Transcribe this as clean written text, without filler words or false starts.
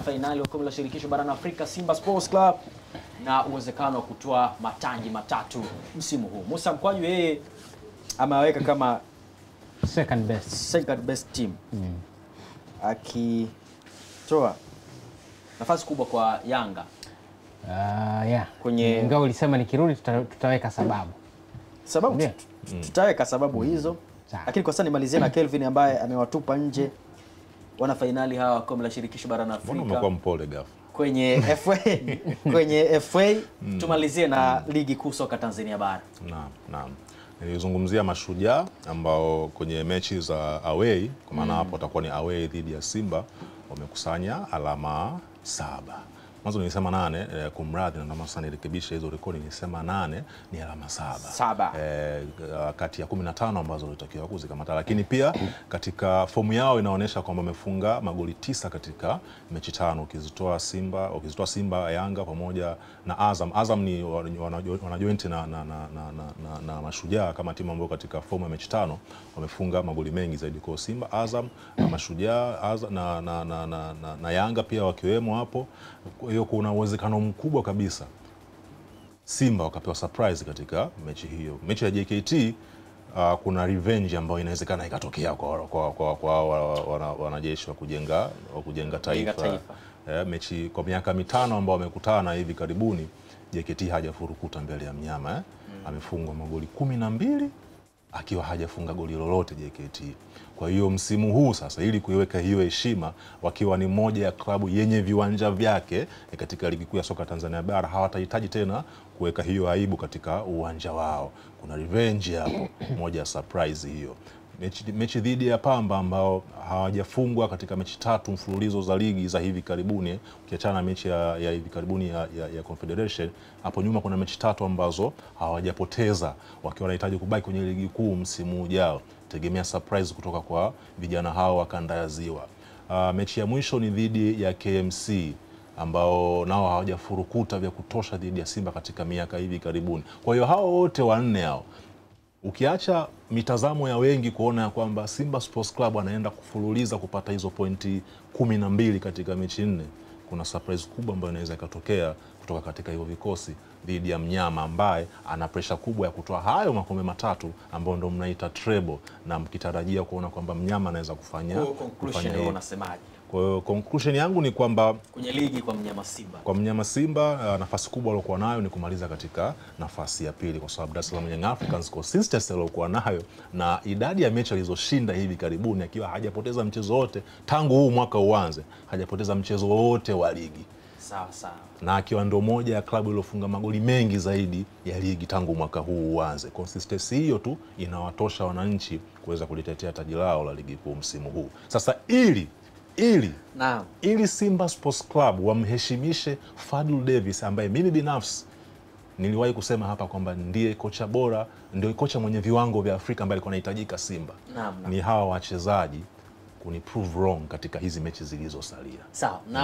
Fainali wa kombe la shirikisho barani Afrika, Simba Sports Club na uwezekano wa kutoa mataji matatu msimu huu. Musa Mkwaju yeye ameweka kama second best team. Akitoa nafasi kubwa kwa Yanga. Kwenye ingawa ulisema nikirudi tutaweka sababu. Tutaweka sababu hizo. Lakini kwa sasa nimalizie na Kelvin ambaye amewatupa nje wana fainali hawa kombe la shirikisho barani Afrika. Mbona umekuwa mpole gafu? Kwenye FA tumalizie na ligi kuu soka Tanzania bara. Naam. Nilizungumzia Mashujaa ambao kwenye mechi za away, kwa maana hapo watakuwa ni away dhidi ya Simba, wamekusanya alama 7. Mwanzo nilisema 8, kumradhi na ndio sana nirekebisha hizo rekodi, nilisema 8 ni alama 7. Kati ya 15 ambazo walitakiwa kuzikamata, lakini pia katika fomu yao inaonyesha kwamba wamefunga magoli 9 katika mechi 5 ukizitoa Simba, Yanga pamoja na Azam. Azam ni wanajoint na Mashujaa kama timu ambayo katika fomu ya mechi 5 wamefunga magoli mengi zaidi kwa Simba, Azam, Mashujaa, na Yanga pia wakiwemo hapo. Hiyo kuna uwezekano mkubwa kabisa Simba wakapewa surprise katika mechi hiyo. Mechi ya JKT kuna revenge ambayo inawezekana ikatokea kwa wanajeshi wa kujenga taifa. Mechi kwa miaka 5 ambao wamekutana hivi karibuni, JKT hajafurukuta mbele ya mnyama. Amefungwa magoli 12 akiwa hajafunga goli lolote JKT. Kwa hiyo msimu huu sasa, ili kuiweka hiyo heshima, wakiwa ni moja ya klabu yenye viwanja vyake katika ligi kuu ya soka Tanzania bara, hawatahitaji tena kuweka hiyo aibu katika uwanja wao. Kuna revenge hapo, moja ya surprise hiyo. Mechi dhidi ya Pamba ambao hawajafungwa katika mechi 3 mfululizo za ligi za hivi karibuni, ukiachana na mechi ya hivi karibuni ya Confederation. Hapo nyuma kuna mechi 3 ambazo hawajapoteza, wakiwa wanahitaji kubaki kwenye ligi kuu msimu ujao. Tegemea surprise kutoka kwa vijana hao wa kanda ya Ziwa. Mechi ya mwisho ni dhidi ya KMC ambao nao hawajafurukuta vya kutosha dhidi ya Simba katika miaka hivi karibuni. Kwa hiyo hao wote wanne hao, ukiacha mitazamo ya wengi kuona kwamba Simba Sports Club anaenda kufululiza kupata hizo pointi 12 katika mechi 4, kuna surprise kubwa ambayo inaweza ikatokea kutoka katika hiyo vikosi dhidi ya mnyama ambaye ana pressure kubwa ya kutoa hayo makombe matatu ambao ndo mnaita treble, na mkitarajia kuona kwamba mnyama anaweza kufanya conclusion. Unasemaje? Kwa hiyo conclusion yangu ni kwamba kwenye ligi kwa mnyama Simba nafasi kubwa aliyokuwa nayo ni kumaliza katika nafasi ya pili, kwa sababu Dar es Salaam Young Africans consistency aliyokuwa nayo na idadi ya mechi alizoshinda hivi karibuni, akiwa hajapoteza mchezo wote tangu huu mwaka uanze, hajapoteza mchezo wote wa ligi. Sawa. Na akiwa ndo moja ya klabu iliyofunga magoli mengi zaidi ya ligi tangu mwaka huu uanze. Consistency hiyo tu inawatosha wananchi kuweza kulitetea taji lao la ligi kuu msimu huu. Sasa ili Simba Sports Club wamheshimishe Fadlu Davis, ambaye mimi binafsi niliwahi kusema hapa kwamba ndiye kocha bora, ndio kocha mwenye viwango vya Afrika ambaye alikuwa anahitajika Simba. Ni hawa wachezaji kuni prove wrong katika hizi mechi zilizosalia. Sawa.